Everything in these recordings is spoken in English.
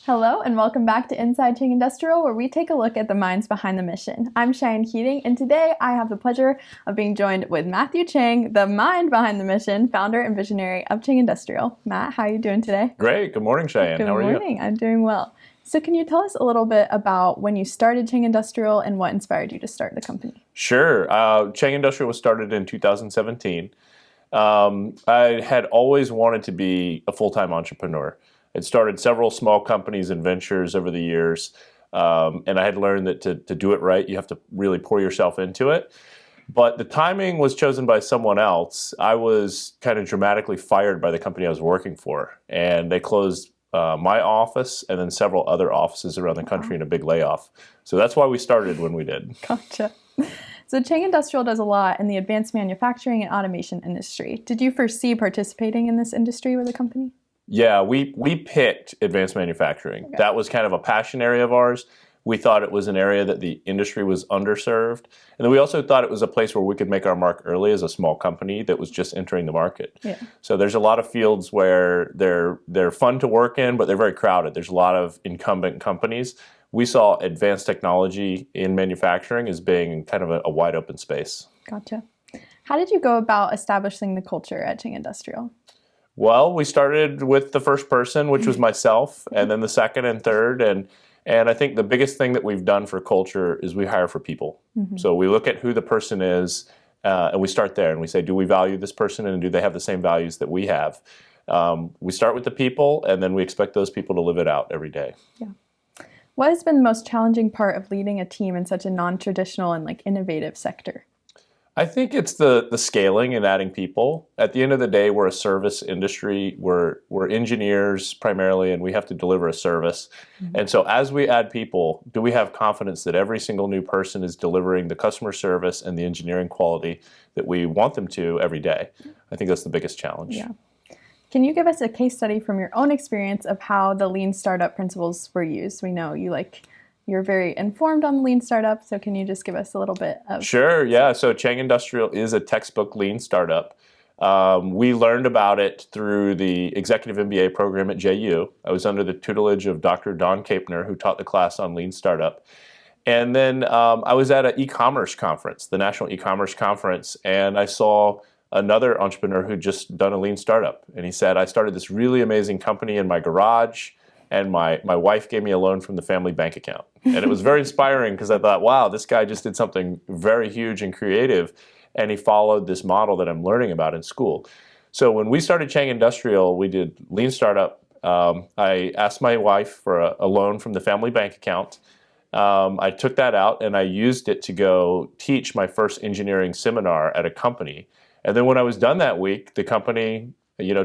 Hello and welcome back to Inside Chang Industrial, where we take a look at the minds behind the mission. I'm Cheyenne Keating, and today I have the pleasure of being joined with Matthew Chang, the mind behind the mission, founder and visionary of Chang Industrial. Matt, how are you doing today? Great. Good morning, Cheyenne. How are you? Good morning. I'm doing well. So can you tell us a little bit about when you started Chang Industrial and what inspired you to start the company? Sure. Chang Industrial was started in 2017. I had always wanted to be a full-time entrepreneur. I'd started several small companies and ventures over the years, and I had learned that to do it right, you have to really pour yourself into it. But the timing was chosen by someone else. I was kind of dramatically fired by the company I was working for, and they closed my office and then several other offices around the country in a big layoff. So that's why we started when we did. Gotcha. So Chang Industrial does a lot in the advanced manufacturing and automation industry. Did you foresee participating in this industry with the company? Yeah, we picked advanced manufacturing. Okay. That was kind of a passion area of ours. We thought it was an area that the industry was underserved. And then we also thought it was a place where we could make our mark early as a small company that was just entering the market. Yeah. So there's a lot of fields where they're fun to work in, but they're very crowded. There's a lot of incumbent companies. We saw advanced technology in manufacturing as being kind of a wide open space. Gotcha. How did you go about establishing the culture at Chang Industrial? Well, we started with the first person, which was myself, and then the second and third. And I think the biggest thing that we've done for culture is we hire for people. Mm-hmm. So we look at who the person is, and we start there. And we say, do we value this person, and do they have the same values that we have? We start with the people, and then we expect those people to live it out every day. Yeah. What has been the most challenging part of leading a team in such a non-traditional and innovative sector? I think it's the scaling and adding people. At the end of the day, we're a service industry. We're engineers primarily, and we have to deliver a service. Mm-hmm. And so as we add people, do we have confidence that every single new person is delivering the customer service and the engineering quality that we want them to every day? I think that's the biggest challenge. Yeah. Can you give us a case study from your own experience of how the lean startup principles were used? We know you're very informed on lean startup, so can you just give us a little bit of... Sure, yeah. So Chang Industrial is a textbook lean startup. We learned about it through the Executive MBA program at JU. I was under the tutelage of Dr. Don Kapner, who taught the class on lean startup. And then I was at an e-commerce conference, the National E-commerce Conference, and I saw another entrepreneur who'd just done a lean startup. And he said, I started this really amazing company in my garage, and my wife gave me a loan from the family bank account. And it was very inspiring because I thought, wow, this guy just did something very huge and creative, and he followed this model that I'm learning about in school. So when we started Chang Industrial, we did lean startup. I asked my wife for a loan from the family bank account. I took that out and I used it to go teach my first engineering seminar at a company. And then when I was done that week, the company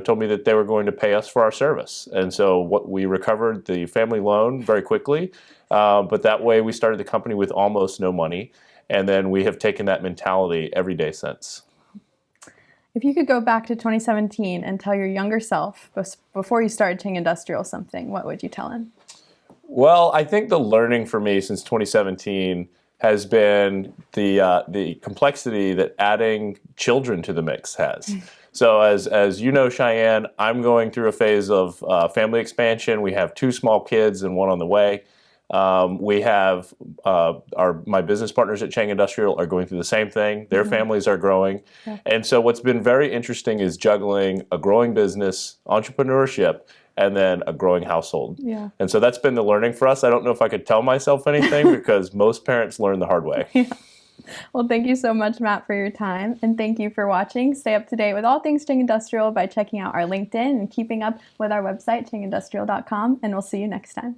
told me that they were going to pay us for our service. And so we recovered the family loan very quickly, but that way we started the company with almost no money, and then we have taken that mentality every day since. If you could go back to 2017 and tell your younger self, before you started Chang Industrial, something, what would you tell him? Well, I think the learning for me since 2017 has been the complexity that adding children to the mix has. So as you know, Cheyenne, I'm going through a phase of family expansion. We have 2 small kids and 1 on the way. We have my business partners at Chang Industrial are going through the same thing. Their families are growing. Yeah. And so what's been very interesting is juggling a growing business, entrepreneurship, and then a growing household. Yeah. And so that's been the learning for us. I don't know if I could tell myself anything because most parents learn the hard way. Yeah. Well, thank you so much, Matt, for your time. And thank you for watching. Stay up to date with all things Chang Industrial by checking out our LinkedIn and keeping up with our website, changindustrial.com. And we'll see you next time.